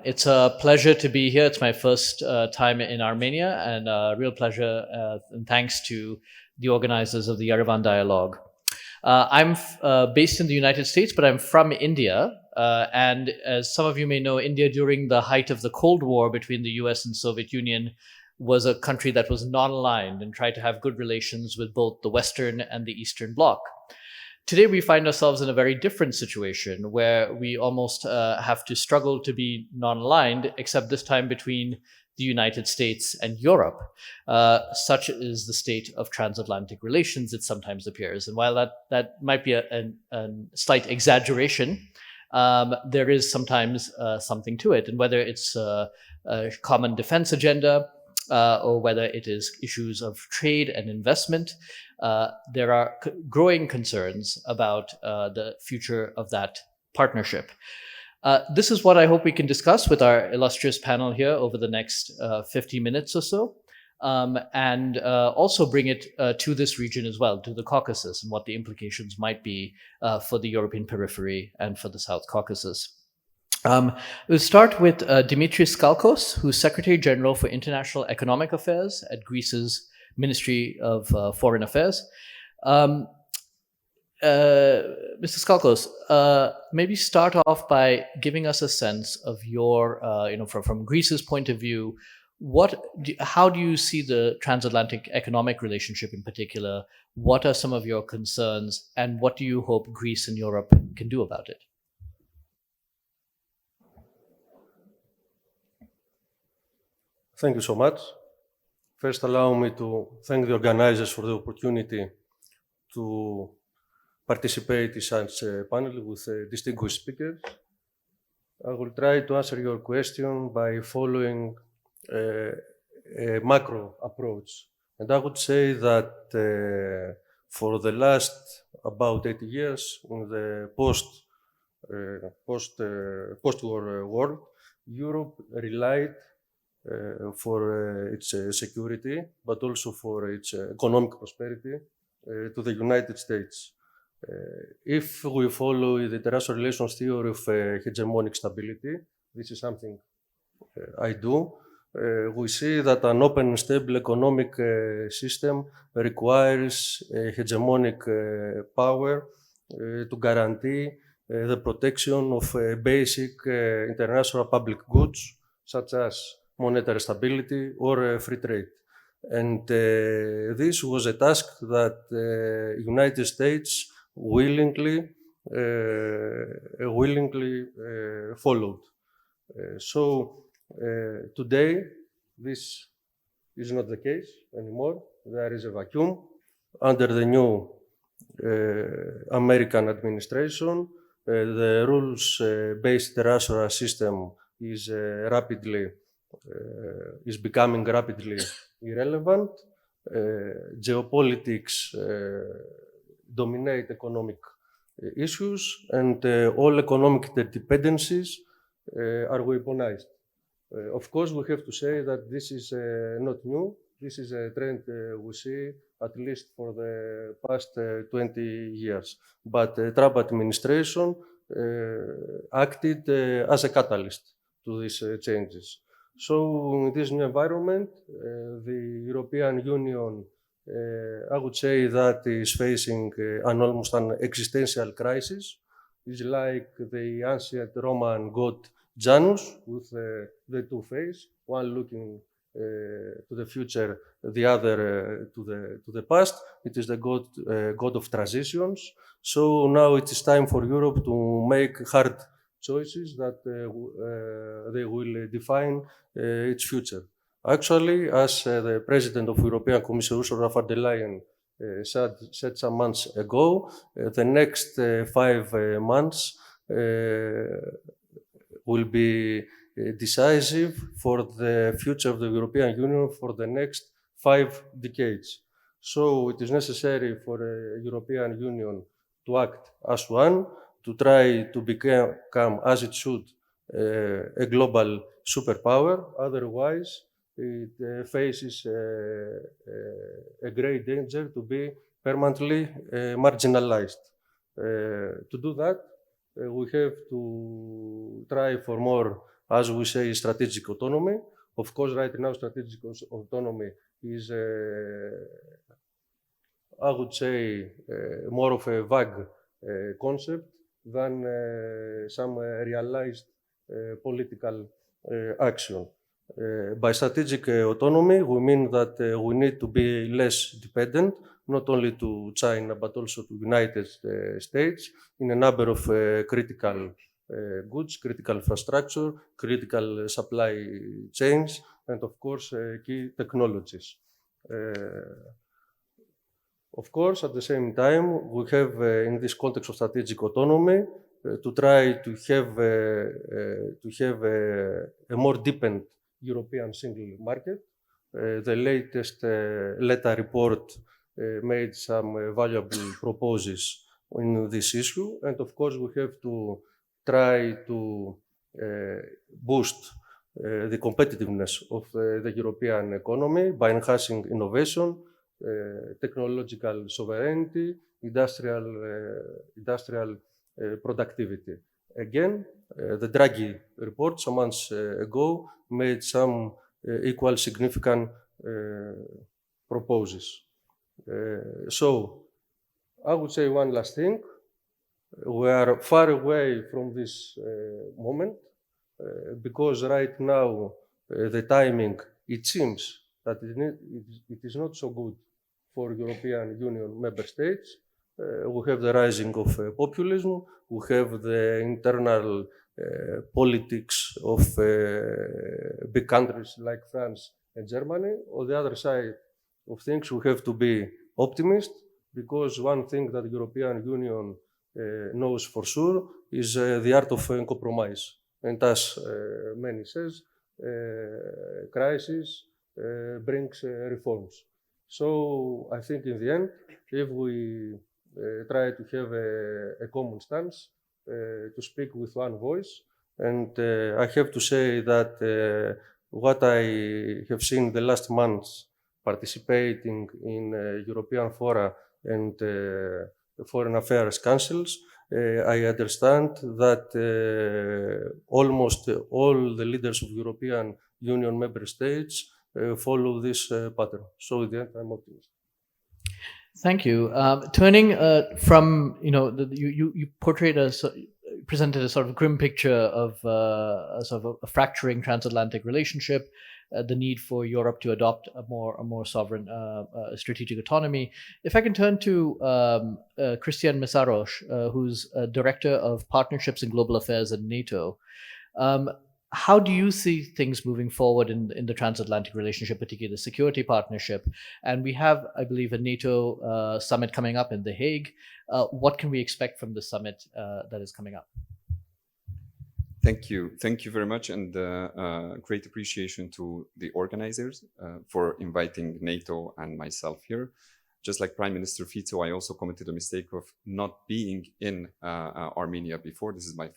It's a pleasure to be here. It's my first time in Armenia, and a real pleasure. And thanks to the organizers of the Yerevan Dialogue. I'm based in the United States, but I'm from India. And as some of you may know, India, during the height of the Cold War between the US and Soviet Union, was a country that was non-aligned and tried to have good relations with both the Western and the Eastern Bloc. Today, we find ourselves in a very different situation where we almost have to struggle to be non-aligned, except this time between the United States and Europe. Such is the state of transatlantic relations, it sometimes appears. And while that might be a slight exaggeration, there is sometimes something to it. And whether it's a common defense agenda, or whether it is issues of trade and investment, there are growing concerns about the future of that partnership. This is what I hope we can discuss with our illustrious panel here over the next 50 minutes or so, and also bring it to this region as well, to the Caucasus, and what the implications might be for the European periphery and for the South Caucasus. We'll start with Dimitris Kalkos, who's Secretary General for International Economic Affairs at Greece's Ministry of Foreign Affairs. Mr. Skalkos, maybe start off by giving us a sense of your, from Greece's point of view, how do you see the transatlantic economic relationship in particular? What are some of your concerns, and what do you hope Greece and Europe can do about it? Thank you so much. First, allow me to thank the organizers for the opportunity to participate in such a panel with distinguished speakers. I will try to answer your question by following a macro approach. And I would say that for the last about 80 years, in the post-war world, Europe relied for its security, but also for its economic prosperity, to the United States. If we follow the international relations theory of hegemonic stability, this is something I do, we see that an open and stable economic system requires a hegemonic power to guarantee the protection of basic international public goods, such as monetary stability or free trade. And this was a task that the United States willingly followed. So today, this is not the case anymore. There is a vacuum. Under the new American administration, the rules-based international system is becoming rapidly irrelevant. Geopolitics dominate economic issues, and all economic interdependencies are weaponized. Of course, we have to say that this is not new. This is a trend we see at least for the past 20 years. But the Trump administration acted as a catalyst to these changes. So in this new environment, the European Union, I would say that is facing almost an existential crisis. It's like the ancient Roman god Janus with the two faces, one looking to the future, the other to the past. It is the god of transitions. So now it is time for Europe to make hard choices that they will define its future. Actually, as the President of European Commission, Ursula von der Leyen, said some months ago, the next 5 months will be decisive for the future of the European Union for the next 5 decades. So it is necessary for the European Union to act as one, to try to become, as it should, a global superpower. Otherwise, it faces a great danger to be permanently marginalized. To do that, we have to try for more as we say, strategic autonomy. Of course, right now, strategic autonomy is, I would say, more of a vague concept than some realized political action. By strategic autonomy, we mean that we need to be less dependent, not only to China, but also to United States in a number of critical goods, critical infrastructure, critical supply chains, and of course, key technologies. Of course, at the same time, we have, in this context of strategic autonomy, to try to have a more deepened European single market. The latest LETA report made some valuable proposals in this issue, and of course, we have to try to boost the competitiveness of the European economy by enhancing innovation, technological sovereignty, industrial productivity. Again, the Draghi report some months ago made some equal significant proposals. So I would say one last thing. We are far away from this moment because right now the timing, it seems that it is not so good for European Union member states. We have the rising of populism. We have the internal politics of big countries like France and Germany. On the other side of things, we have to be optimist because one thing that the European Union knows for sure is the art of compromise. And as many says, crisis brings reforms. So I think in the end, if we try to have a common stance, to speak with one voice, and I have to say that what I have seen the last months participating in European fora and foreign affairs councils, I understand that almost all the leaders of European Union member states follow this pattern. So in the end, I'm optimistic. Thank you. Turning from, you portrayed presented a sort of grim picture of a sort of a fracturing transatlantic relationship, the need for Europe to adopt a more sovereign strategic autonomy. If I can turn to Christian Meszaros, who's Director of Partnerships and Global Affairs at NATO. How do you see things moving forward in the transatlantic relationship, particularly the security partnership? And we have, I believe, a NATO summit coming up in The Hague. What can we expect from the summit that is coming up? Thank you. Thank you very much. And great appreciation to the organizers for inviting NATO and myself here. Just like Prime Minister Fico, I also committed the mistake of not being in Armenia before. This is my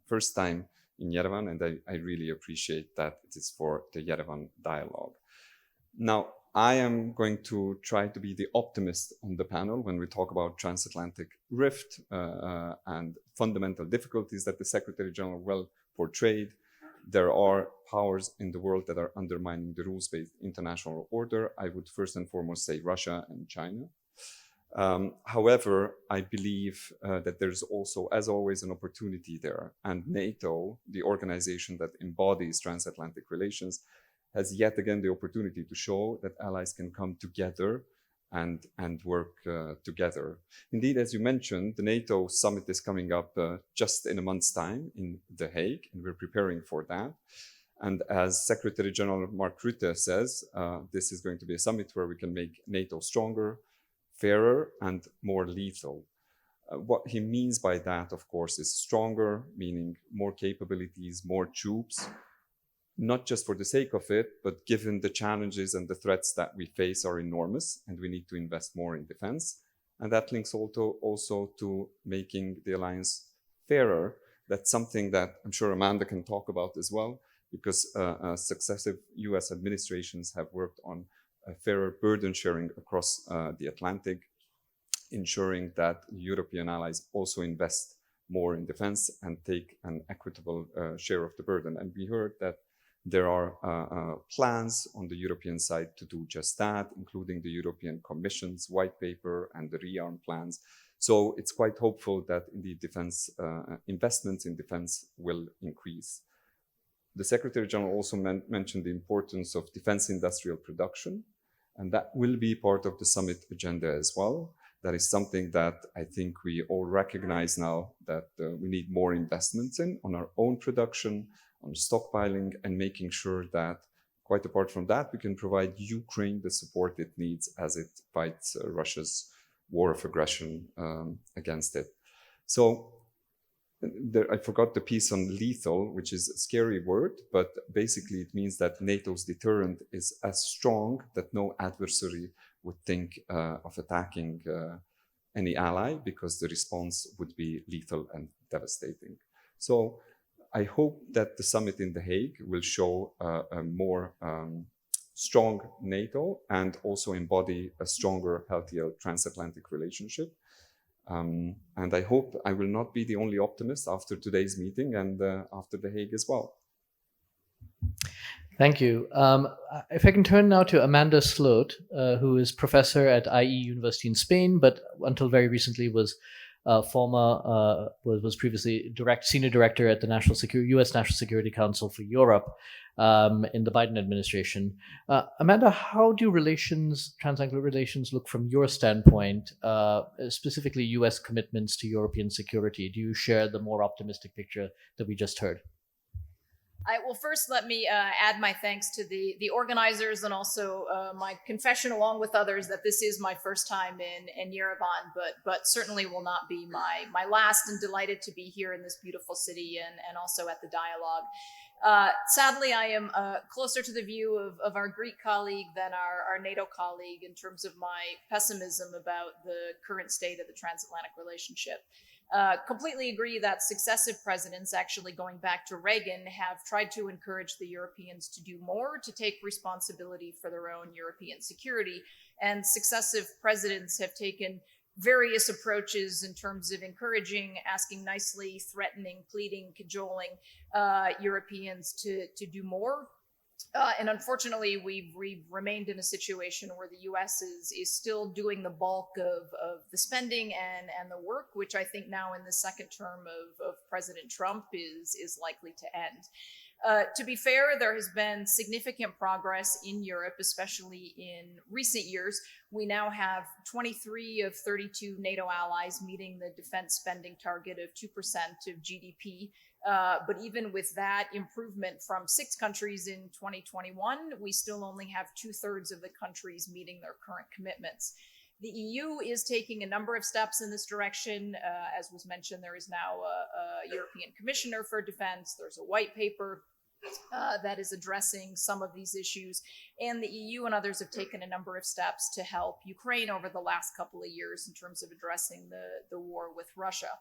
first time in Yerevan, and I really appreciate that it is for the Yerevan dialogue. Now, I am going to try to be the optimist on the panel when we talk about transatlantic rift and fundamental difficulties that the Secretary General well portrayed. There are powers in the world that are undermining the rules-based international order. I would first and foremost say Russia and China. However, I believe that there's also, as always, an opportunity there. And NATO, the organization that embodies transatlantic relations, has yet again the opportunity to show that allies can come together and work together. Indeed, as you mentioned, the NATO summit is coming up just in a month's time in The Hague, and we're preparing for that. And as Secretary General Mark Rutte says, this is going to be a summit where we can make NATO stronger, fairer, and more lethal. What he means by that, of course, is stronger, meaning more capabilities, more troops, not just for the sake of it, but given the challenges and the threats that we face are enormous, and we need to invest more in defense. And that links also to making the alliance fairer. That's something that I'm sure Amanda can talk about as well, because successive US administrations have worked on a fairer burden sharing across the Atlantic, ensuring that European allies also invest more in defense and take an equitable share of the burden. And we heard that there are plans on the European side to do just that, including the European Commission's white paper and the rearm plans. So it's quite hopeful that indeed defense investments in defense will increase. The Secretary General also mentioned the importance of defense industrial production, and that will be part of the summit agenda as well. That is something that I think we all recognize now that we need more investments in on our own production, on stockpiling, and making sure that, quite apart from that, we can provide Ukraine the support it needs as it fights Russia's war of aggression against it. So I forgot the piece on lethal, which is a scary word, but basically it means that NATO's deterrent is as strong that no adversary would think of attacking any ally, because the response would be lethal and devastating. So I hope that the summit in The Hague will show a more strong NATO and also embody a stronger, healthier transatlantic relationship. And I hope I will not be the only optimist after today's meeting and after The Hague as well. Thank you. If I can turn now to Amanda Sloat, who is professor at IE University in Spain, but until very recently was previously senior director at the U.S. National Security Council for Europe in the Biden administration. Amanda, how do transatlantic relations look from your standpoint, specifically U.S. commitments to European security? Do you share the more optimistic picture that we just heard? Well, first, let me add my thanks to the organizers and also my confession, along with others, that this is my first time in Yerevan, but certainly will not be my last, and delighted to be here in this beautiful city and also at the dialogue. Sadly, I am closer to the view of our Greek colleague than our NATO colleague in terms of my pessimism about the current state of the transatlantic relationship. Completely agree that successive presidents, actually going back to Reagan, have tried to encourage the Europeans to do more, to take responsibility for their own European security. And successive presidents have taken various approaches in terms of encouraging, asking nicely, threatening, pleading, cajoling Europeans to do more. And unfortunately, we've remained in a situation where the U.S. is still doing the bulk of the spending and the work, which I think now in the second term of President Trump is likely to end. To be fair, there has been significant progress in Europe, especially in recent years. We now have 23 of 32 NATO allies meeting the defense spending target of 2% of GDP. But even with that improvement from 6 countries in 2021, we still only have 2/3 of the countries meeting their current commitments. The EU is taking a number of steps in this direction. As was mentioned, there is now a European Commissioner for Defense. There's a white paper that is addressing some of these issues. And the EU and others have taken a number of steps to help Ukraine over the last couple of years in terms of addressing the war with Russia.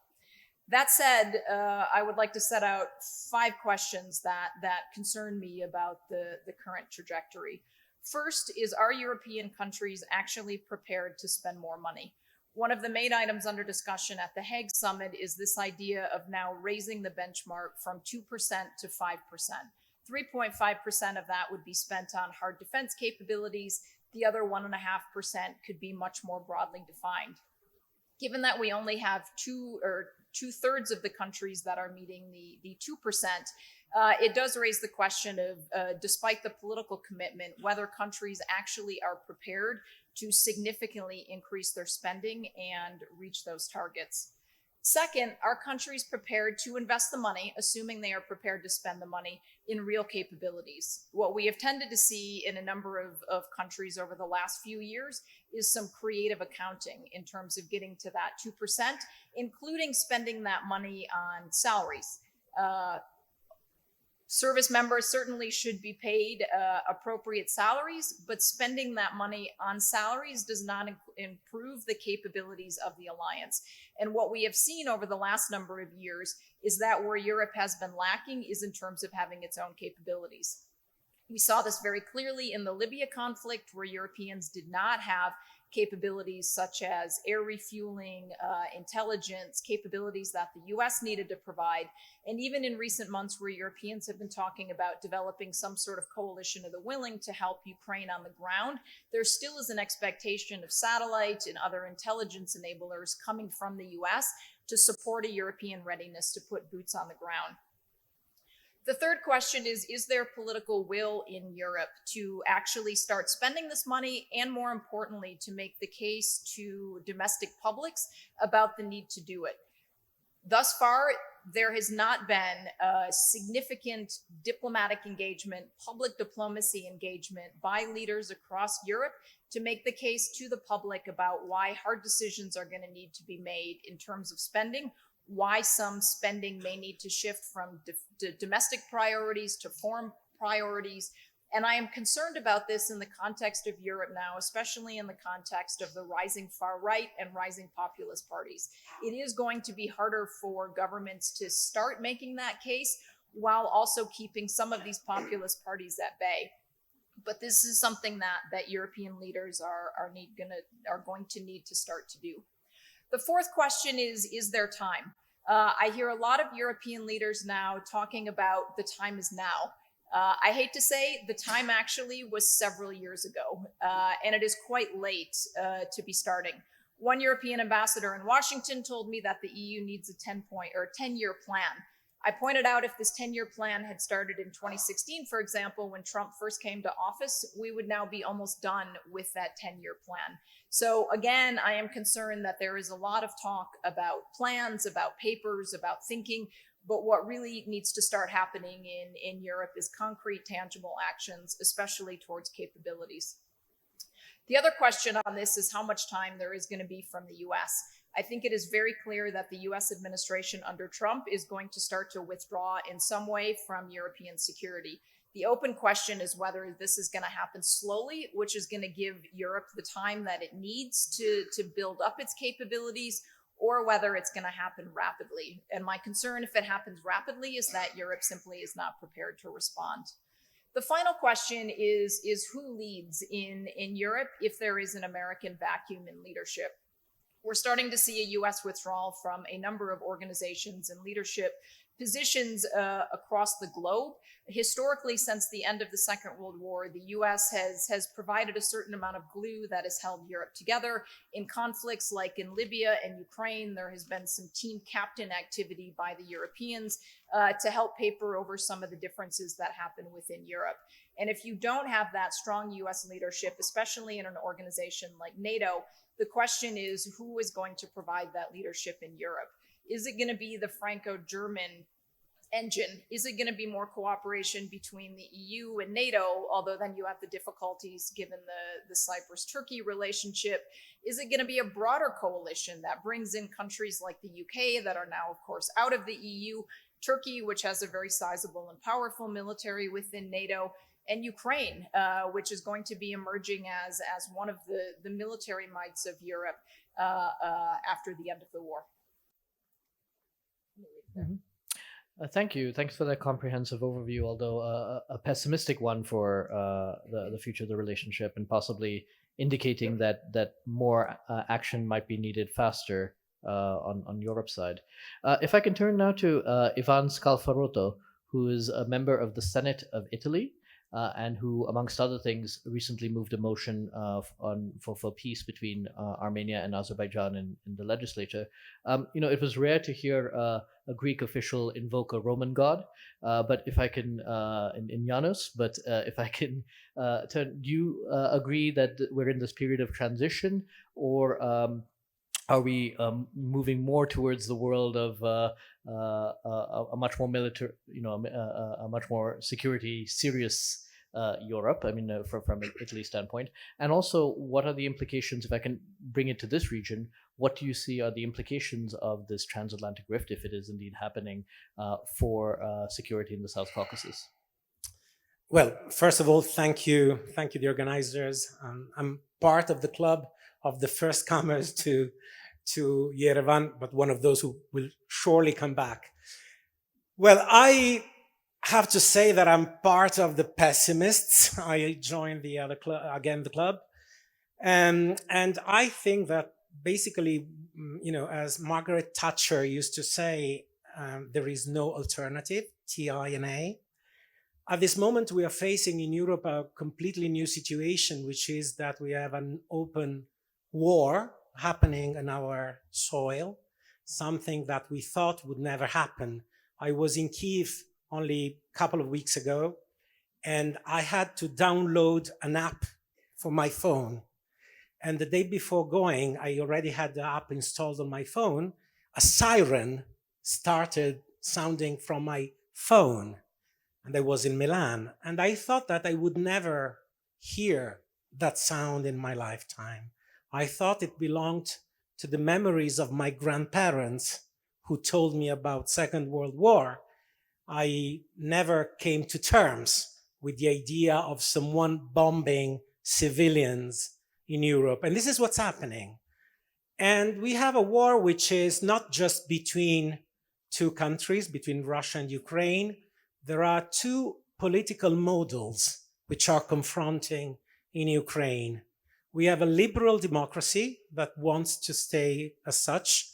That said, I would like to set out 5 questions that concern me about the current trajectory. First is, are European countries actually prepared to spend more money? One of the main items under discussion at the Hague Summit is this idea of now raising the benchmark from 2% to 5%. 3.5% of that would be spent on hard defense capabilities. The other 1.5% could be much more broadly defined. Given that we only have 2/3 of the countries that are meeting the 2%, it does raise the question of, despite the political commitment, whether countries actually are prepared to significantly increase their spending and reach those targets. Second, are countries prepared to invest the money, assuming they are prepared to spend the money, in real capabilities? What we have tended to see in a number of countries over the last few years is some creative accounting in terms of getting to that 2%, including spending that money on salaries. Service members certainly should be paid appropriate salaries, but spending that money on salaries does not improve the capabilities of the alliance. And what we have seen over the last number of years is that where Europe has been lacking is in terms of having its own capabilities. We saw this very clearly in the Libya conflict, where Europeans did not have capabilities such as air refueling, intelligence, capabilities that the US needed to provide. And even in recent months, where Europeans have been talking about developing some sort of coalition of the willing to help Ukraine on the ground, there still is an expectation of satellite and other intelligence enablers coming from the US to support a European readiness to put boots on the ground. The third question is there political will in Europe to actually start spending this money, and more importantly, to make the case to domestic publics about the need to do it? Thus far, there has not been a significant diplomatic engagement, public diplomacy engagement by leaders across Europe to make the case to the public about why hard decisions are going to need to be made in terms of spending, why some spending may need to shift from domestic priorities to foreign priorities. And I am concerned about this in the context of Europe now, especially in the context of the rising far right and rising populist parties. It is going to be harder for governments to start making that case while also keeping some of these populist parties at bay. But this is something that European leaders are going to need to start to do. The fourth question is there time? I hear a lot of European leaders now talking about the time is now. I hate to say, the time actually was several years ago, and it is quite late to be starting. One European ambassador in Washington told me that the EU needs a 10-year plan. I pointed out if this 10-year plan had started in 2016, for example, when Trump first came to office, we would now be almost done with that 10-year plan. So again, I am concerned that there is a lot of talk about plans, about papers, about thinking, but what really needs to start happening in Europe is concrete, tangible actions, especially towards capabilities. The other question on this is how much time there is going to be from the US. I think it is very clear that the US administration under Trump is going to start to withdraw in some way from European security. The open question is whether this is going to happen slowly, which is going to give Europe the time that it needs to build up its capabilities, or whether it's going to happen rapidly. And my concern, if it happens rapidly, is that Europe simply is not prepared to respond. The final question is who leads in Europe if there is an American vacuum in leadership? We're starting to see a US withdrawal from a number of organizations and leadership positions across the globe. Historically, since the end of the Second World War, the US has provided a certain amount of glue that has held Europe together. In conflicts like in Libya and Ukraine, there has been some team captain activity by the Europeans to help paper over some of the differences that happen within Europe. And if you don't have that strong US leadership, especially in an organization like NATO, the question is who is going to provide that leadership in Europe? Is it going to be the Franco-German engine? Is it going to be more cooperation between the EU and NATO, although then you have the difficulties given the Cyprus-Turkey relationship? Is it going to be a broader coalition that brings in countries like the UK that are now, of course, out of the EU, Turkey, which has a very sizable and powerful military within NATO, and Ukraine, which is going to be emerging as one of the military mights of Europe after the end of the war. Mm-hmm. Thank you. Thanks for that comprehensive overview, although a pessimistic one for the future of the relationship, and possibly indicating that more action might be needed faster on Europe's side. If I can turn now to Ivan Scalfarotto, who is a member of the Senate of Italy, and who, amongst other things, recently moved a motion for peace between Armenia and Azerbaijan in the legislature. It was rare to hear a Greek official invoke a Roman god, but if I can, in Janos, but if I can turn, do you agree that we're in this period of transition, or are we moving more towards the world of a much more military, a much more security serious Europe? I mean, from Italy's standpoint, and also, what are the implications? If I can bring it to this region, what do you see are the implications of this transatlantic rift, if it is indeed happening, for security in the South Caucasus? Well, first of all, thank you, the organizers. I'm part of the club of the first comers to Yerevan, but one of those who will surely come back. Well, I have to say that I'm part of the pessimists. I joined the other club, again, the club. And I think that basically, as Margaret Thatcher used to say, there is no alternative, TINA. At this moment, we are facing in Europe a completely new situation, which is that we have an open war happening on our soil, something that we thought would never happen. I was in Kiev only a couple of weeks ago, and I had to download an app for my phone. And the day before going, I already had the app installed on my phone. A siren started sounding from my phone, and I was in Milan. And I thought that I would never hear that sound in my lifetime. I thought it belonged to the memories of my grandparents who told me about Second World War. I never came to terms with the idea of someone bombing civilians in Europe. And this is what's happening. And we have a war which is not just between two countries, between Russia and Ukraine. There are two political models which are confronting in Ukraine. We have a liberal democracy that wants to stay as such,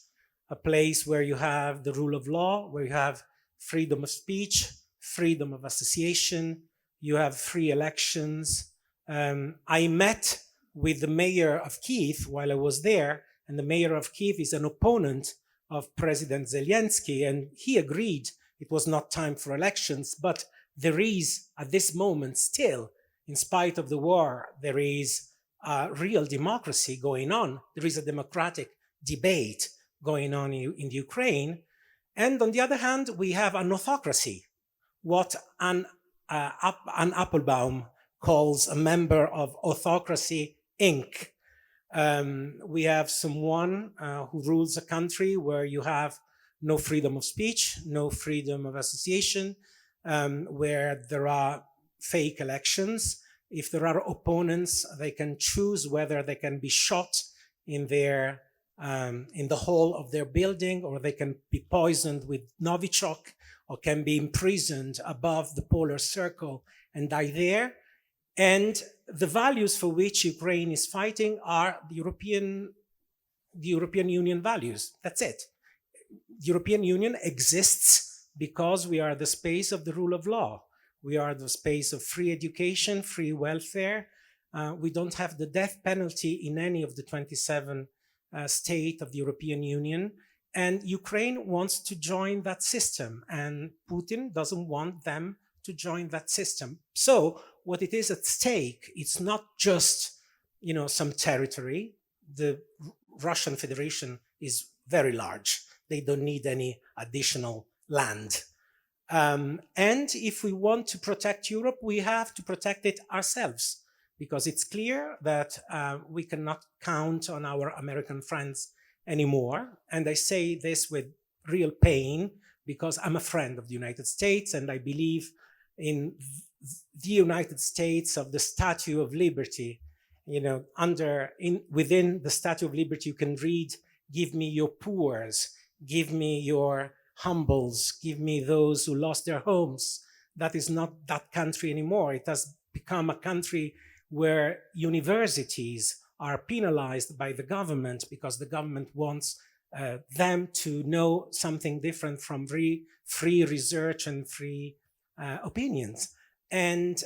a place where you have the rule of law, where you have freedom of speech, freedom of association, you have free elections. I met with the mayor of Kiev while I was there, and the mayor of Kiev is an opponent of President Zelensky, and he agreed it was not time for elections, but there is, at this moment still, in spite of the war, there is a real democracy going on. There is a democratic debate going on in Ukraine. And on the other hand, we have an autocracy, what Anne Applebaum calls a member of Autocracy Inc. We have someone who rules a country where you have no freedom of speech, no freedom of association, where there are fake elections. If there are opponents, they can choose whether they can be shot in their in the hall of their building, or they can be poisoned with Novichok, or can be imprisoned above the polar circle and die there. And the values for which Ukraine is fighting are the European Union values. That's it. The European Union exists because we are the space of the rule of law. We are the space of free education, free welfare. We don't have the death penalty in any of the 27 states of the European Union. And Ukraine wants to join that system, and Putin doesn't want them to join that system. So what it is at stake, it's not just, some territory. The Russian Federation is very large. They don't need any additional land. And if we want to protect Europe, we have to protect it ourselves, because it's clear that we cannot count on our American friends anymore. And I say this with real pain, because I'm a friend of the United States, and I believe in the United States of the Statue of Liberty. Within the Statue of Liberty, you can read, "Give me your poors, give me your humbles, give me those who lost their homes." That is not that country anymore. It has become a country where universities are penalized by the government because the government wants them to know something different from free research and free opinions. And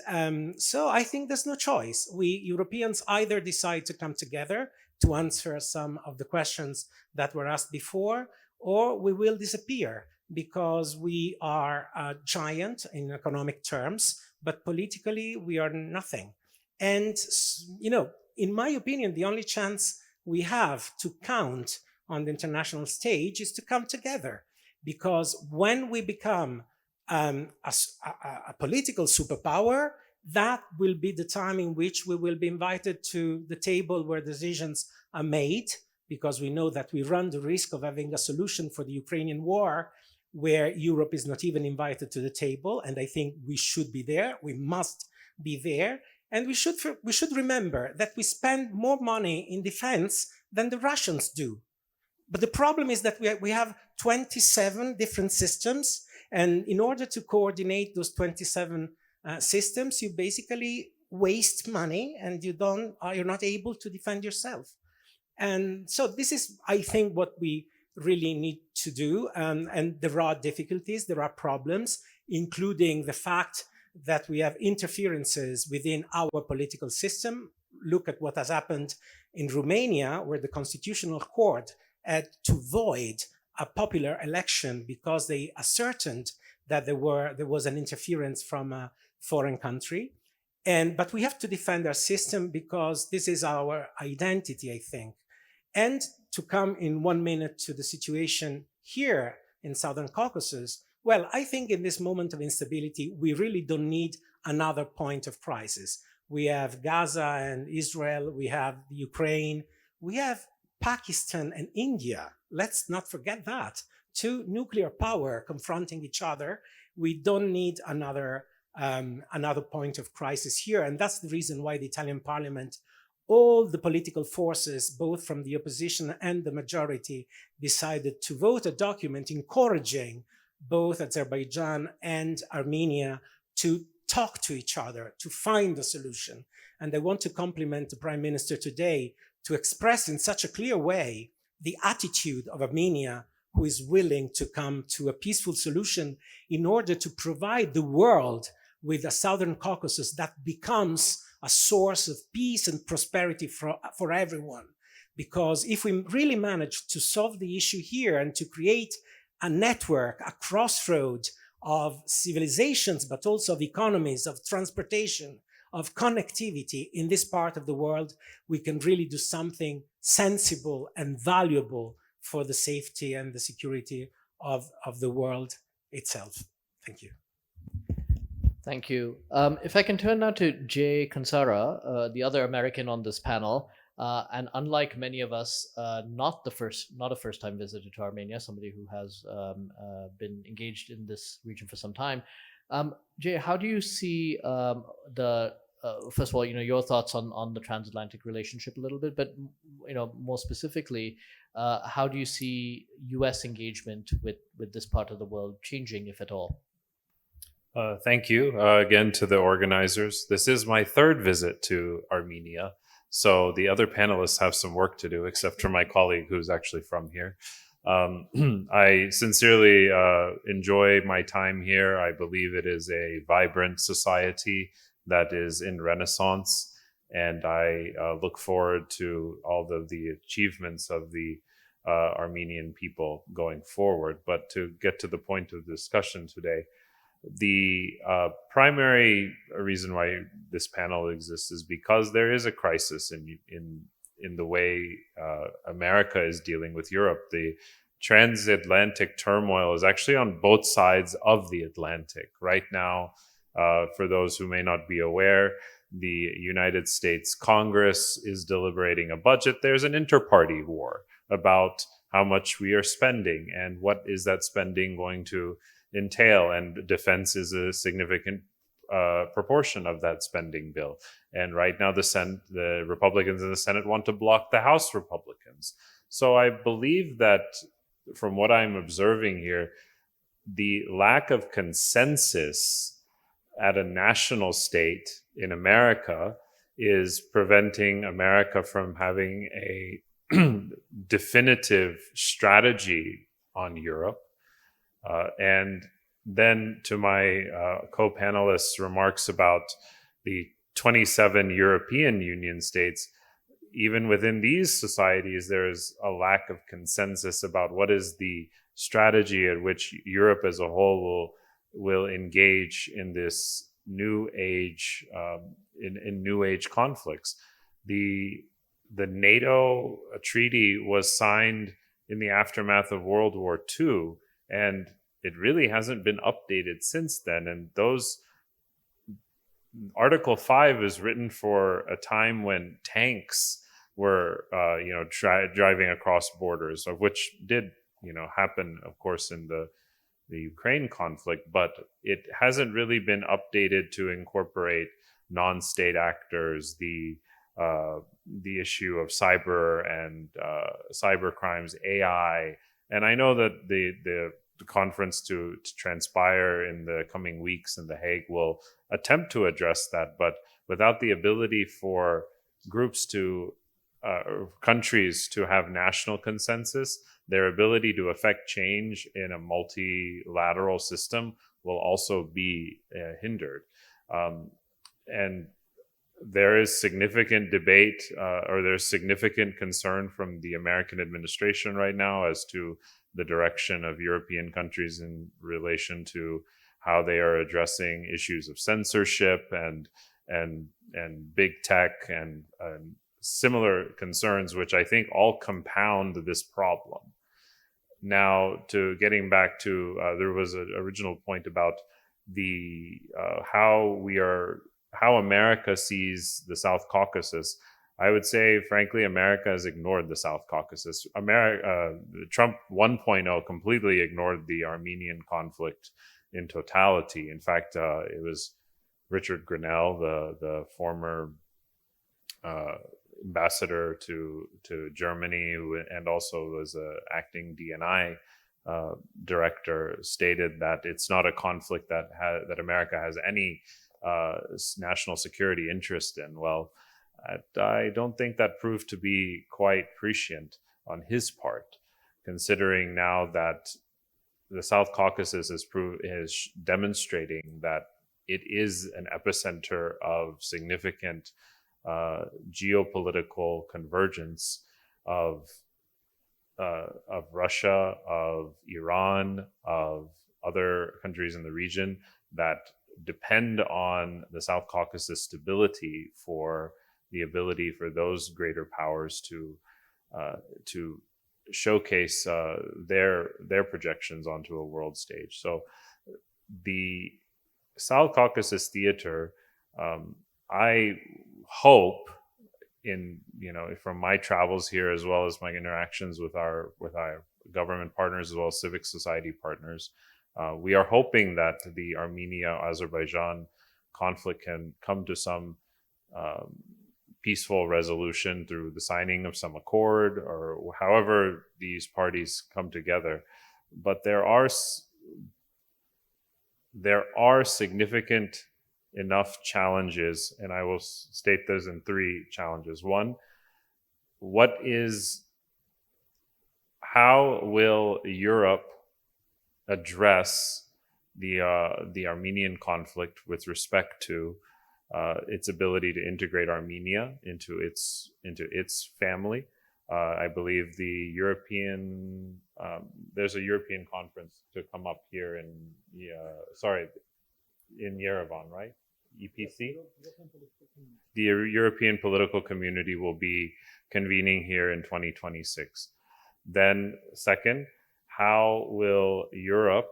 so I think there's no choice. We Europeans either decide to come together to answer some of the questions that were asked before, or we will disappear, because we are a giant in economic terms, but politically we are nothing. And, in my opinion, the only chance we have to count on the international stage is to come together, because when we become a political superpower, that will be the time in which we will be invited to the table where decisions are made, because we know that we run the risk of having a solution for the Ukrainian war where Europe is not even invited to the table. And I think we should be there. We must be there. And we should remember that we spend more money in defense than the Russians do. But the problem is that we have 27 different systems, And in order to coordinate those 27 systems, you basically waste money and you're not able to defend yourself. And so this is, I think, what we really need to do. And there are difficulties, there are problems, including the fact that we have interferences within our political system. Look at what has happened in Romania, where the Constitutional Court had to void a popular election because they ascertained that there was an interference from a foreign country. But we have to defend our system because this is our identity, I think. And to come in 1 minute to the situation here in Southern Caucasus, well, I think in this moment of instability, we really don't need another point of crisis. We have Gaza and Israel, we have Ukraine, we have Pakistan and India. Let's not forget that. Two nuclear power confronting each other. We don't need another point of crisis here. And that's the reason why the Italian parliament, all the political forces, both from the opposition and the majority, decided to vote a document encouraging both Azerbaijan and Armenia to talk to each other, to find a solution. And I want to compliment the Prime Minister today to express in such a clear way the attitude of Armenia, who is willing to come to a peaceful solution in order to provide the world with a Southern Caucasus that becomes a source of peace and prosperity for everyone. Because if we really manage to solve the issue here and to create a network, a crossroad of civilizations, but also of economies, of transportation, of connectivity in this part of the world, we can really do something sensible and valuable for the safety and the security of the world itself. Thank you. Thank you. If I can turn now to Jay Kansara, the other American on this panel, and unlike many of us, not a first-time visitor to Armenia, somebody who has been engaged in this region for some time. Jay, how do you see first of all, your thoughts on the transatlantic relationship a little bit, but more specifically, how do you see U.S. engagement with this part of the world changing, if at all? Thank you again to the organizers. This is my third visit to Armenia, so the other panelists have some work to do, except for my colleague who's actually from here. I sincerely enjoy my time here. I believe it is a vibrant society that is in renaissance, and I look forward to all of the achievements of the Armenian people going forward. But to get to the point of discussion today, the primary reason why this panel exists is because there is a crisis in the way America is dealing with Europe. The transatlantic turmoil is actually on both sides of the Atlantic. Right now, for those who may not be aware, the United States Congress is deliberating a budget. There's an inter-party war about how much we are spending and what is that spending going to entail, and defense is a significant proportion of that spending bill. And right now the Republicans in the Senate want to block the House Republicans. So I believe that from what I'm observing here, the lack of consensus at a national state in America is preventing America from having a definitive strategy on Europe. And then to my co-panelists' remarks about the 27 European Union states, even within these societies, there is a lack of consensus about what is the strategy at which Europe as a whole will engage in this new age, in new age conflicts. The NATO treaty was signed in the aftermath of World War II, and it really hasn't been updated since then. And Article 5 is written for a time when tanks were, driving across borders, of which did, happen, of course, in the Ukraine conflict, but it hasn't really been updated to incorporate non-state actors, the issue of cyber and cyber crimes, AI. And I know that the conference to transpire in the coming weeks in The Hague will attempt to address that, but without the ability for groups to countries to have national consensus, their ability to affect change in a multilateral system will also be hindered. And there is significant debate or there's significant concern from the American administration right now as to the direction of European countries in relation to how they are addressing issues of censorship and big tech and similar concerns, which I think all compound this problem. Now, to getting back to there was an original point about the how America sees the South Caucasus. I would say, frankly, America has ignored the South Caucasus. Trump 1.0 completely ignored the Armenian conflict in totality. In fact, it was Richard Grenell, the former ambassador to Germany, and also was an acting DNI director, stated that it's not a conflict that America has any national security interest in. Well, I don't think that proved to be quite prescient on his part, considering now that the South Caucasus is demonstrating that it is an epicenter of significant geopolitical convergence of Russia, of Iran, of other countries in the region that depend on the South Caucasus stability for the ability for those greater powers to showcase their projections onto a world stage. So the South Caucasus theater, I hope, from my travels here as well as my interactions with our government partners as well as civic society partners, we are hoping that the Armenia-Azerbaijan conflict can come to some peaceful resolution through the signing of some accord or however these parties come together. But there are significant enough challenges, and I will state those in 3 challenges. One, how will Europe address the Armenian conflict with respect to its ability to integrate Armenia into its family? I believe the European there's a European conference to come up here in Yerevan, right? EPC. The European Political Community will be convening here in 2026. Then, second, how will Europe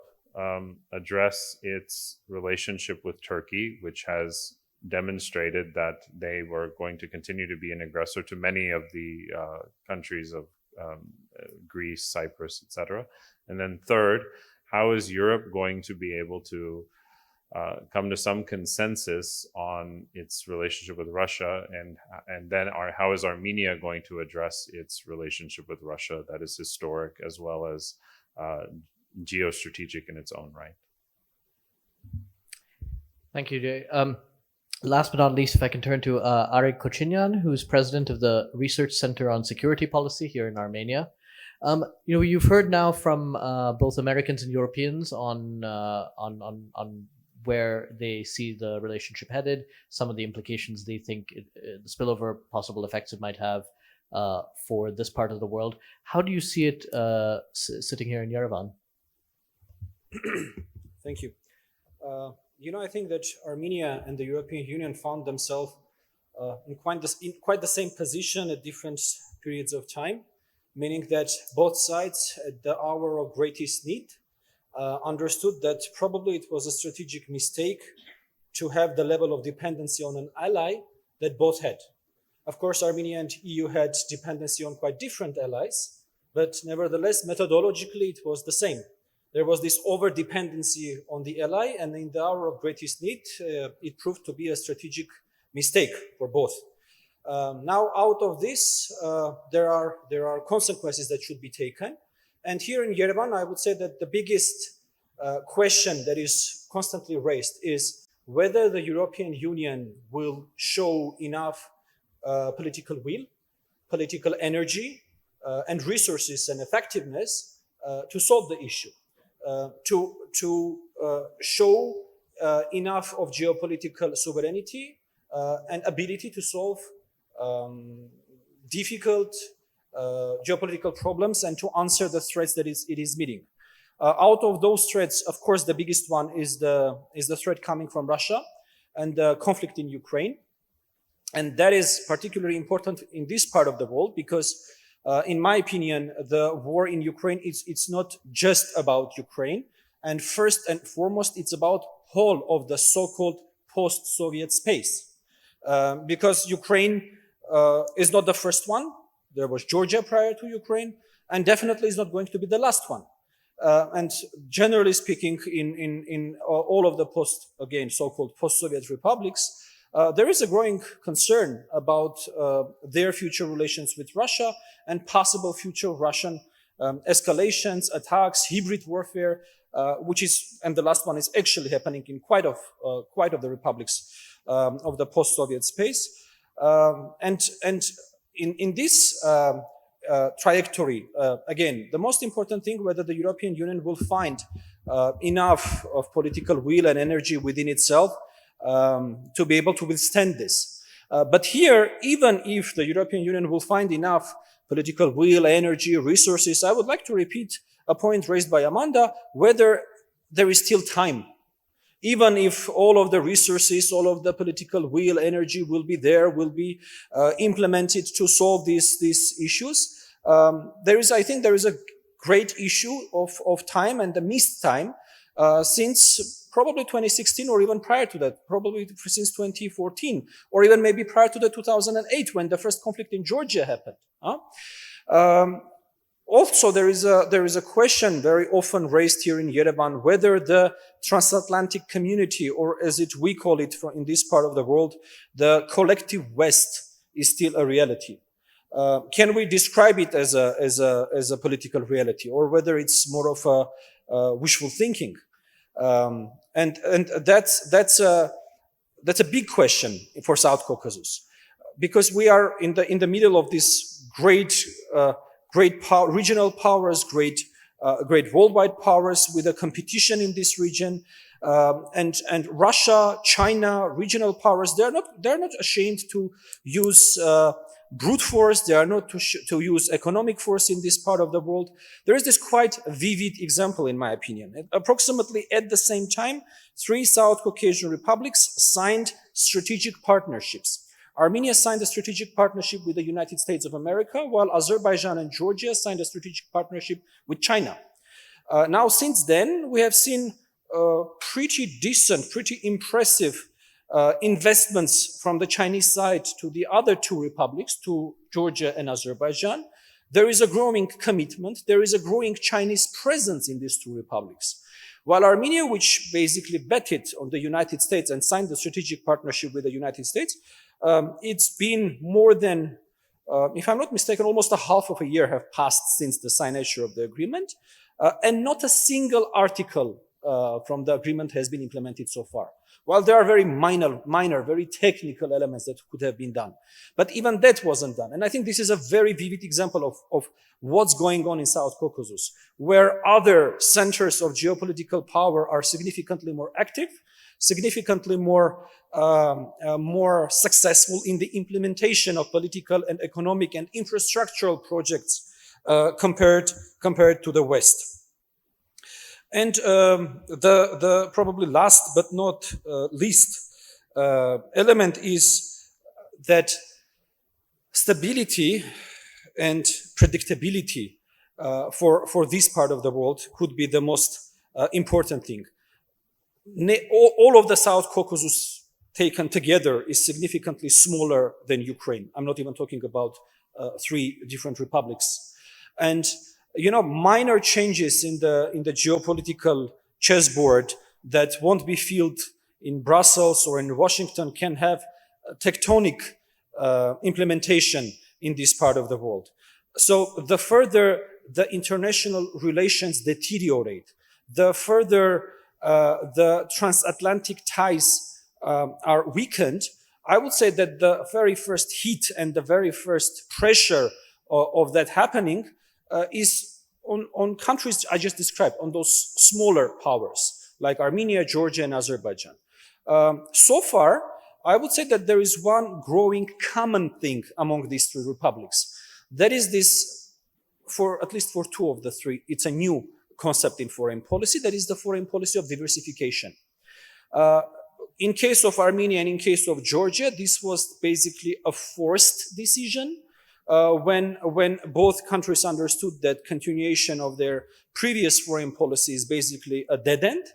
address its relationship with Turkey, which has demonstrated that they were going to continue to be an aggressor to many of the countries of Greece, Cyprus, etc. And then third, how is Europe going to be able to come to some consensus on its relationship with Russia, and then how is Armenia going to address its relationship with Russia that is historic as well as geostrategic in its own right? Thank you, Jay. Last but not least, if I can turn to Arek Kochinyan, who's president of the Research Center on Security Policy here in Armenia. You've heard now from both Americans and Europeans on where they see the relationship headed, some of the implications they think the spillover possible effects it might have for this part of the world. How do you see it sitting here in Yerevan? Thank you. I think that Armenia and the European Union found themselves in quite the same position at different periods of time, meaning that both sides at the hour of greatest need understood that probably it was a strategic mistake to have the level of dependency on an ally that both had. Of course, Armenia and EU had dependency on quite different allies, but nevertheless, methodologically, it was the same. There was this over-dependency on the ally, and in the hour of greatest need, it proved to be a strategic mistake for both. Now, out of this, there are consequences that should be taken. And here in Yerevan, I would say that the biggest question that is constantly raised is whether the European Union will show enough political will, political energy, and resources and effectiveness to solve the issue, to show enough of geopolitical sovereignty and ability to solve difficult geopolitical problems and to answer the threats that it is meeting. Out of those threats, of course, the biggest one is the threat coming from Russia and the conflict in Ukraine. And that is particularly important in this part of the world because, in my opinion, the war in Ukraine, it's not just about Ukraine. And first and foremost, it's about whole of the so-called post-Soviet space. Because Ukraine is not the first one. There was Georgia prior to Ukraine, and definitely is not going to be the last one. And generally speaking, in all of the so-called post-Soviet republics, there is a growing concern about their future relations with Russia and possible future Russian escalations, attacks, hybrid warfare, and the last one is actually happening in quite of the republics of the post-Soviet space. And in this trajectory, again, the most important thing, whether the European Union will find enough of political will and energy within itself to be able to withstand this. But here, even if the European Union will find enough political will, energy, resources, I would like to repeat a point raised by Amanda, whether there is still time. Even if all of the resources, all of the political will, energy will be there, will be implemented to solve these issues, I think there is a great issue of time and the missed time since probably 2016 or even prior to that, probably since 2014, or even maybe prior to the 2008 when the first conflict in Georgia happened. Also, there is a question very often raised here in Yerevan, whether the transatlantic community, or as we call it in this part of the world, the collective West, is still a reality. Can we describe it as a political reality, or whether it's more of a wishful thinking? And that's a big question for South Caucasus, because we are in the middle of this great regional powers, great worldwide powers with a competition in this region, and Russia, China, regional powers. They're not ashamed to use brute force. They are not to use economic force in this part of the world. There is this quite vivid example, in my opinion. Approximately at the same time, 3 South Caucasian republics signed strategic partnerships. Armenia signed a strategic partnership with the United States of America, while Azerbaijan and Georgia signed a strategic partnership with China. Now, since then, we have seen pretty decent, pretty impressive investments from the Chinese side to the other 2 republics, to Georgia and Azerbaijan. There is a growing commitment. There is a growing Chinese presence in these 2 republics. While Armenia, which basically betted on the United States and signed the strategic partnership with the United States, it's been more than, if I'm not mistaken, almost a half of a year have passed since the signature of the agreement, and not a single article from the agreement has been implemented so far. While there are very minor, very technical elements that could have been done. But even that wasn't done. And I think this is a very vivid example of what's going on in South Caucasus, where other centers of geopolitical power are significantly more active, significantly more successful in the implementation of political and economic and infrastructural projects compared to the West. And the probably last but not least element is that stability and predictability for this part of the world could be the most important thing. All of the South Caucasus taken together is significantly smaller than Ukraine. I'm not even talking about 3 different republics. And minor changes in the geopolitical chessboard that won't be filled in Brussels or in Washington can have implementation in this part of the world. So the further the international relations deteriorate, the further the transatlantic ties are weakened, I would say that the very first heat and the very first pressure of that happening is on countries I just described, on those smaller powers like Armenia, Georgia, and Azerbaijan. So far, I would say that there is one growing common thing among these three republics. That is this, for at least for two of the three, it's a new concept in foreign policy. That is the foreign policy of diversification. In case of Armenia and in case of Georgia, this was basically a forced decision when both countries understood that continuation of their previous foreign policy is basically a dead end.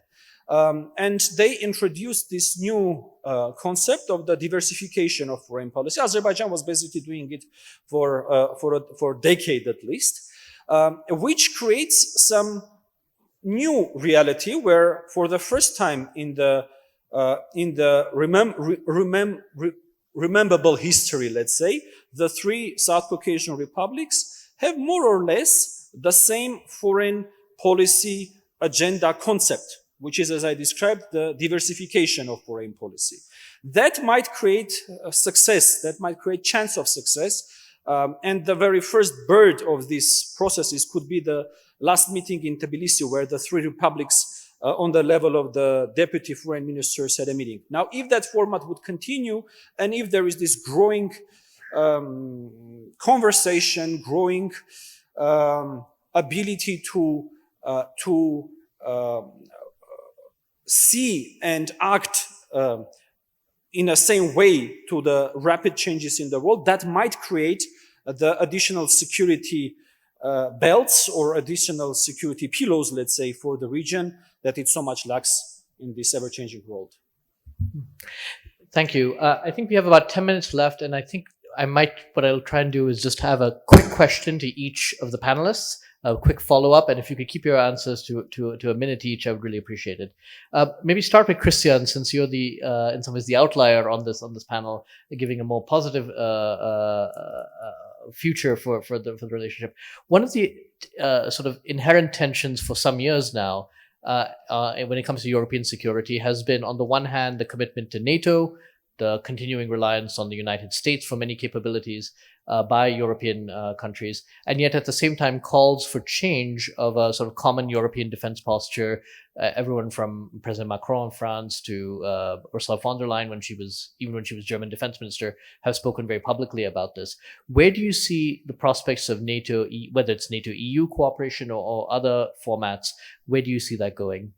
And they introduced this new concept of the diversification of foreign policy. Azerbaijan was basically doing it for a decade at least, which creates some new reality where, for the first time in the rememberable history, let's say, the three South Caucasian republics have more or less the same foreign policy agenda concept, which is, as I described, the diversification of foreign policy. That might create success, that might create chance of success. And the very first bird of these processes could be the last meeting in Tbilisi, where the three republics on the level of the deputy foreign ministers had a meeting. Now, if that format would continue, and if there is this growing conversation, growing ability to see and act in the same way to the rapid changes in the world, that might create the additional security belts or additional security pillows, let's say, for the region that it so much lacks in this ever-changing world. Thank you. I think we have about 10 minutes left, and I think what I'll try and do is just have a quick question to each of the panelists, a quick follow-up, and if you could keep your answers to a minute each, I would really appreciate it. Maybe start with Christian, since you're in some ways the outlier on this panel, giving a more positive future for the relationship. One of the sort of inherent tensions for some years now, when it comes to European security, has been, on the one hand, the commitment to NATO, the continuing reliance on the United States for many capabilities by European countries, and yet at the same time calls for change of a sort of common European defense posture. Everyone from President Macron in France to Ursula von der Leyen, when she was German defense minister, have spoken very publicly about this. Where do you see the prospects of NATO, whether it's NATO EU cooperation or other formats? Where do you see that going?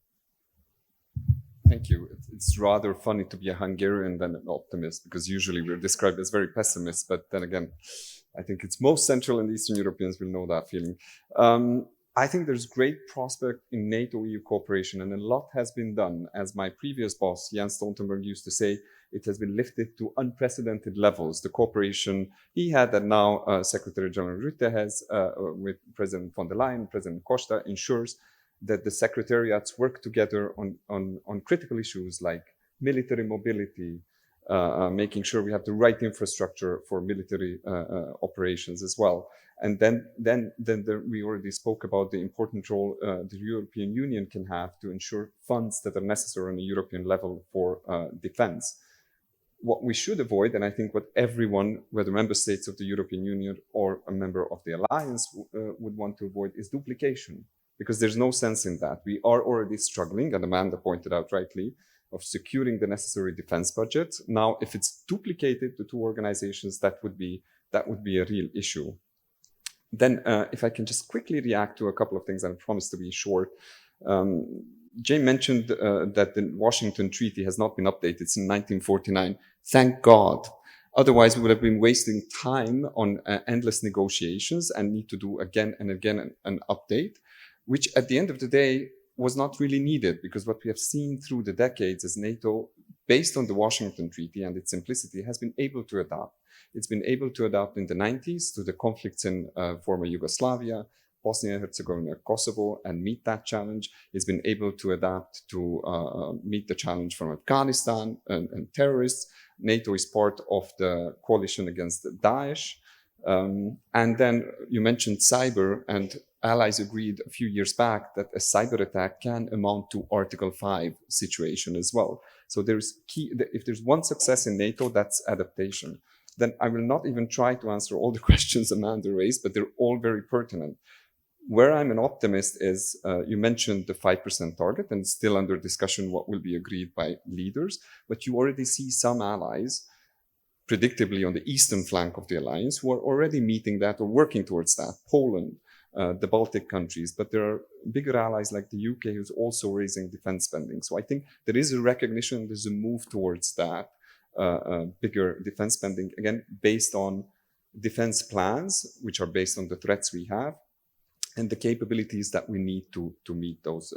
Thank you. It's rather funny to be a Hungarian than an optimist, because usually we're described as very pessimists, but then again, I think it's most Central and Eastern Europeans will know that feeling. I think there's great prospect in NATO-EU cooperation, and a lot has been done. As my previous boss, Jens Stoltenberg, used to say, it has been lifted to unprecedented levels. The cooperation he had, that now Secretary General Rutte has with President von der Leyen, President Costa, ensures that the secretariats work together on critical issues like military mobility, making sure we have the right infrastructure for military operations as well. And then we already spoke about the important role the European Union can have to ensure funds that are necessary on a European level for defense. What we should avoid, and I think what everyone, whether member states of the European Union or a member of the alliance would want to avoid, is duplication. Because there's no sense in that. We are already struggling, and Amanda pointed out rightly, of securing the necessary defense budget. Now, if it's duplicated to two organizations, that would be a real issue. Then, if I can just quickly react to a couple of things, and I promise to be short. Jay mentioned that the Washington Treaty has not been updated since 1949. Thank God. Otherwise, we would have been wasting time on endless negotiations and need to do again and again an update, which at the end of the day was not really needed, because what we have seen through the decades is NATO, based on the Washington Treaty and its simplicity, has been able to adapt. It's been able to adapt in the 90s to the conflicts in former Yugoslavia, Bosnia and Herzegovina, Kosovo, and meet that challenge. It's been able to adapt to meet the challenge from Afghanistan and terrorists. NATO is part of the coalition against Daesh. And then you mentioned cyber, and allies agreed a few years back that a cyber attack can amount to Article 5 situation as well. So if there's one success in NATO, that's adaptation. Then I will not even try to answer all the questions Amanda raised, but they're all very pertinent. Where I'm an optimist is, you mentioned the 5% target, and it's still under discussion what will be agreed by leaders, but you already see some allies, predictably on the eastern flank of the alliance, who are already meeting that or working towards that. Poland, the Baltic countries, but there are bigger allies like the UK who's also raising defense spending. So I think there is a recognition, there's a move towards that bigger defense spending, again, based on defense plans, which are based on the threats we have, and the capabilities that we need to meet those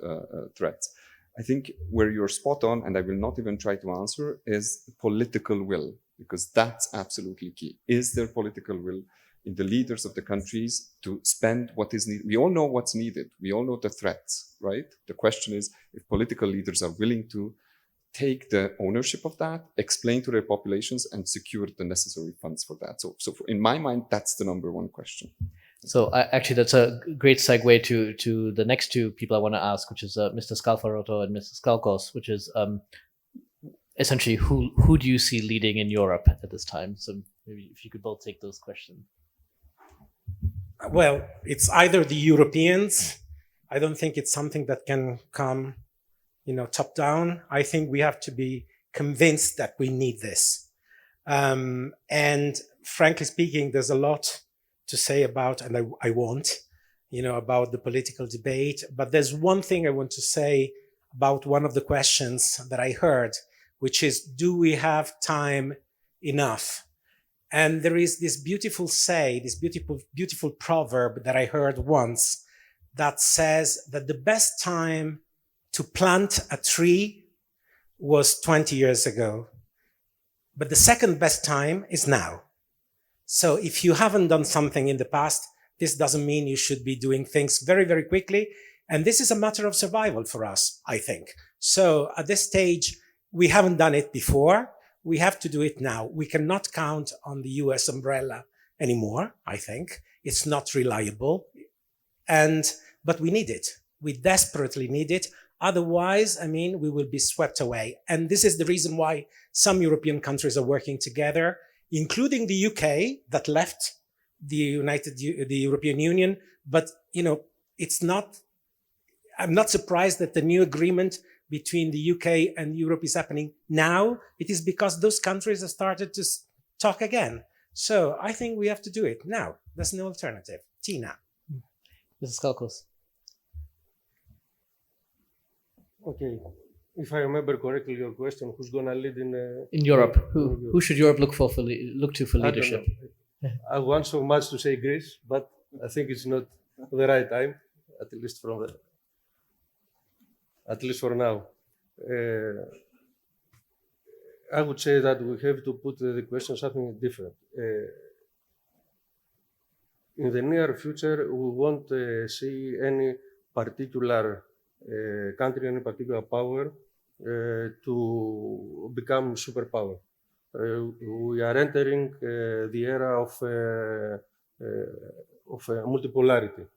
threats. I think where you're spot on, and I will not even try to answer, is political will, because that's absolutely key. Is there political will in the leaders of the countries to spend what is needed? We all know what's needed. We all know the threats, right? The question is if political leaders are willing to take the ownership of that, explain to their populations, and secure the necessary funds for that. So in my mind, that's the number one question. So actually, that's a great segue to the next two people I want to ask, which is Mr. Scalfarotto and Mr. Skalkos, which is essentially who do you see leading in Europe at this time? So maybe if you could both take those questions. Well, it's either the Europeans. I don't think it's something that can come, top down. I think we have to be convinced that we need this. And frankly speaking, there's a lot to say about, and I won't, about the political debate. But there's one thing I want to say about one of the questions that I heard, which is, do we have time enough? And there is this beautiful beautiful proverb that I heard once that says that the best time to plant a tree was 20 years ago. But the second best time is now. So if you haven't done something in the past, this doesn't mean you should be doing things very, very quickly. And this is a matter of survival for us, I think. So at this stage, we haven't done it before. We have to do it now. We cannot count on the US umbrella anymore, I think. It's not reliable. But we need it. We desperately need it. Otherwise, we will be swept away. And this is the reason why some European countries are working together, including the UK that left the European Union. But, I'm not surprised that the new agreement between the UK and Europe is happening now. It is because those countries have started to talk again. So I think we have to do it now. There's no alternative. Tina. Mrs. Skalkos. Okay. If I remember correctly, your question: who's going to lead in Europe? Who should Europe look to for leadership? I want so much to say Greece, but I think it's not the right time, at least for now. I would say that we have to put the question something different. In the near future, we won't see any particular country, any particular power to become superpower. We are entering the era of multipolarity,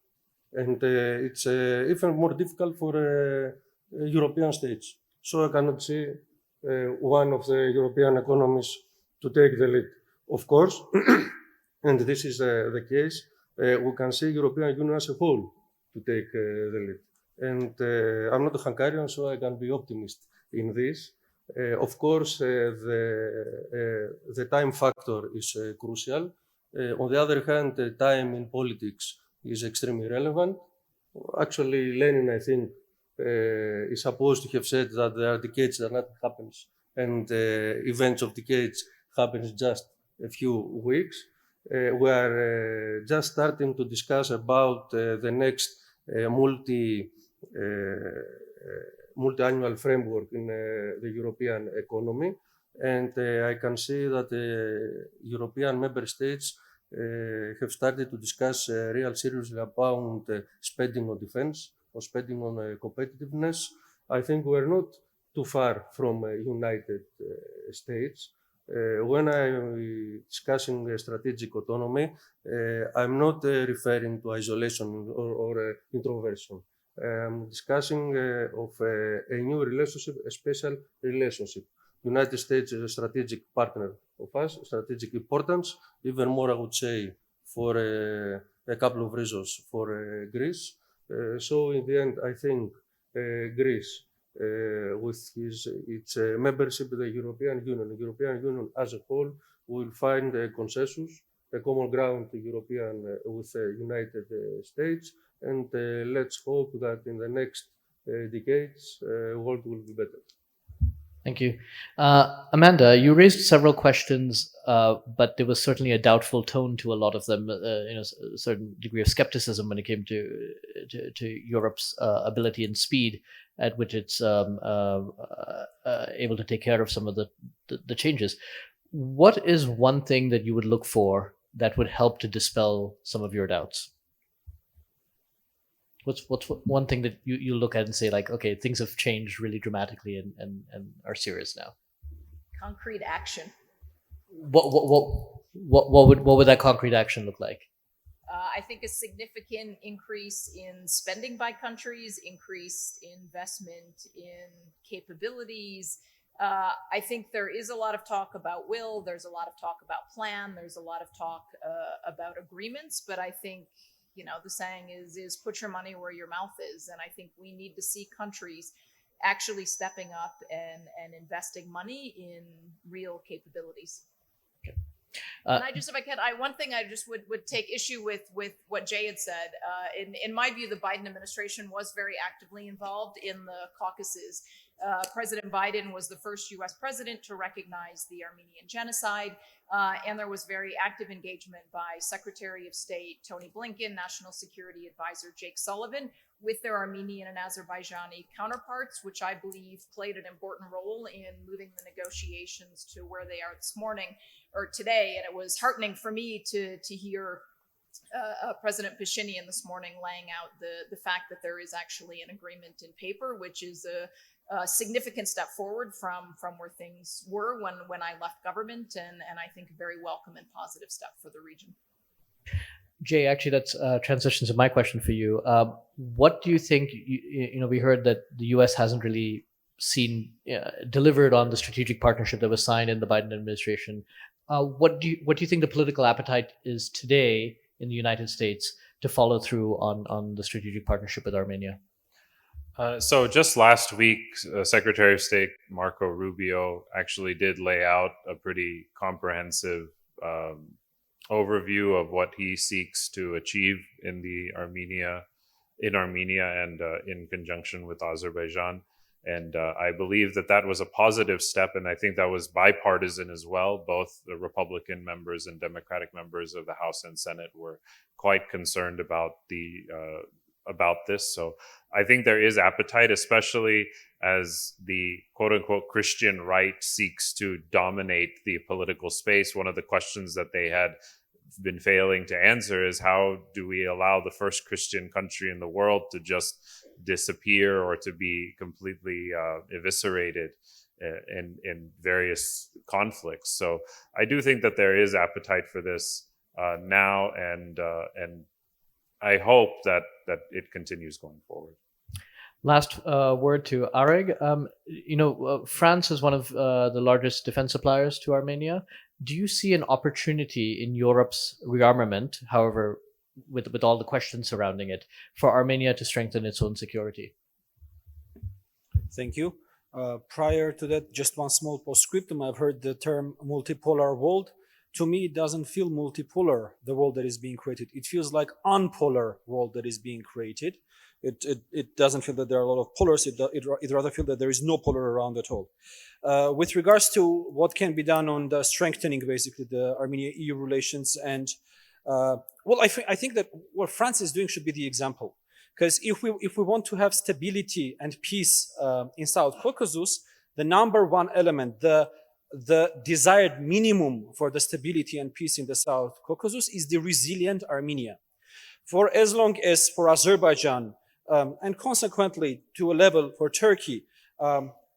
and it's even more difficult for European states. So I cannot see one of the European economies to take the lead. Of course, and this is the case, we can see European Union as a whole to take the lead. And I'm not a Hungarian, so I can be optimist in this. Of course, the time factor is crucial. On the other hand, time in politics is extremely relevant. Actually, Lenin, I think, is supposed to have said that there are decades that nothing happens, and events of decades happens just a few weeks. We are just starting to discuss about the next multi-annual framework in the European economy, and I can see that European member states have started to discuss real seriously about spending on defense or spending on competitiveness. I think we're not too far from United States. When I'm discussing strategic autonomy, I'm not referring to isolation or introversion. I'm discussing of a new relationship, a special relationship. United States is a strategic partner of us, strategic importance, even more, I would say, for a couple of reasons for Greece. So in the end, I think Greece, with its membership in the European Union as a whole, will find a consensus, a common ground with the United States, and let's hope that in the next decades, world will be better. Thank you. Amanda, you raised several questions, but there was certainly a doubtful tone to a lot of them, a certain degree of skepticism when it came to Europe's ability and speed at which it's able to take care of some of the changes. What is one thing that you would look for that would help to dispel some of your doubts? What's one thing that you look at and say, like, okay, things have changed really dramatically and are serious now? Concrete action. What would that concrete action look like? I think a significant increase in spending by countries, increased investment in capabilities. I think there is a lot of talk about will, there's a lot of talk about plan, there's a lot of talk about agreements, but I think, the saying is put your money where your mouth is. And I think we need to see countries actually stepping up and investing money in real capabilities. Okay. And I just, if I can, one thing I just would take issue with what Jay had said. In my view, the Biden administration was very actively involved in the caucuses. President Biden was the first U.S. president to recognize the Armenian genocide, and there was very active engagement by Secretary of State Tony Blinken, National Security Advisor Jake Sullivan, with their Armenian and Azerbaijani counterparts, which I believe played an important role in moving the negotiations to where they are this morning or today. And it was heartening for me to hear President Pashinyan this morning laying out the fact that there is actually an agreement in paper, which is a significant step forward from where things were when I left government, and I think a very welcome and positive step for the region. Jay, actually, that's transitions to my question for you. What do you think? We heard that the U.S. hasn't really delivered on the strategic partnership that was signed in the Biden administration. What do you think the political appetite is today in the United States to follow through on the strategic partnership with Armenia? So just last week, Secretary of State Marco Rubio actually did lay out a pretty comprehensive overview of what he seeks to achieve in Armenia and in conjunction with Azerbaijan. And I believe that was a positive step, and I think that was bipartisan as well. Both the Republican members and Democratic members of the House and Senate were quite concerned about this. So I think there is appetite, especially as the quote-unquote Christian right seeks to dominate the political space. One of the questions that they had been failing to answer is, how do we allow the first Christian country in the world to just disappear or to be completely eviscerated in various conflicts? So I do think that there is appetite for this now, and I hope that it continues going forward. Last word to Areg. France is one of the largest defense suppliers to Armenia. Do you see an opportunity in Europe's rearmament, however, with all the questions surrounding it, for Armenia to strengthen its own security? Thank you. Prior to that, just one small postscriptum. I've heard the term multipolar world. To me, it doesn't feel multipolar, the world that is being created. It feels like unpolar world that is being created. It doesn't feel that there are a lot of polars. It rather feels that there is no polar around at all. With regards to what can be done on the strengthening, basically, the Armenia-EU relations, and I think that what France is doing should be the example. Because if we want to have stability and peace in South Caucasus, the number one element, the desired minimum for the stability and peace in the South Caucasus is the resilient Armenia. For as long as for Azerbaijan, and consequently to a level for Turkey,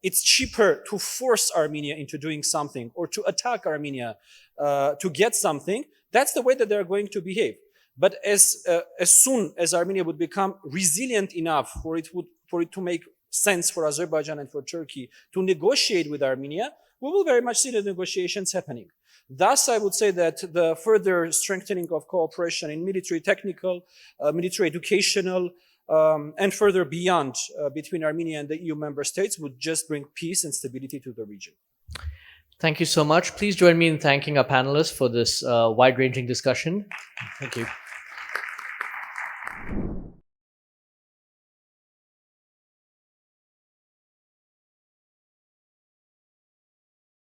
it's cheaper to force Armenia into doing something or to attack Armenia to get something, that's the way that they're going to behave. But as soon as Armenia would become resilient enough for it to make sense for Azerbaijan and for Turkey to negotiate with Armenia, we will very much see the negotiations happening. Thus, I would say that the further strengthening of cooperation in military technical, military educational, and further beyond between Armenia and the EU member states would just bring peace and stability to the region. Thank you so much. Please join me in thanking our panelists for this wide-ranging discussion. Thank you.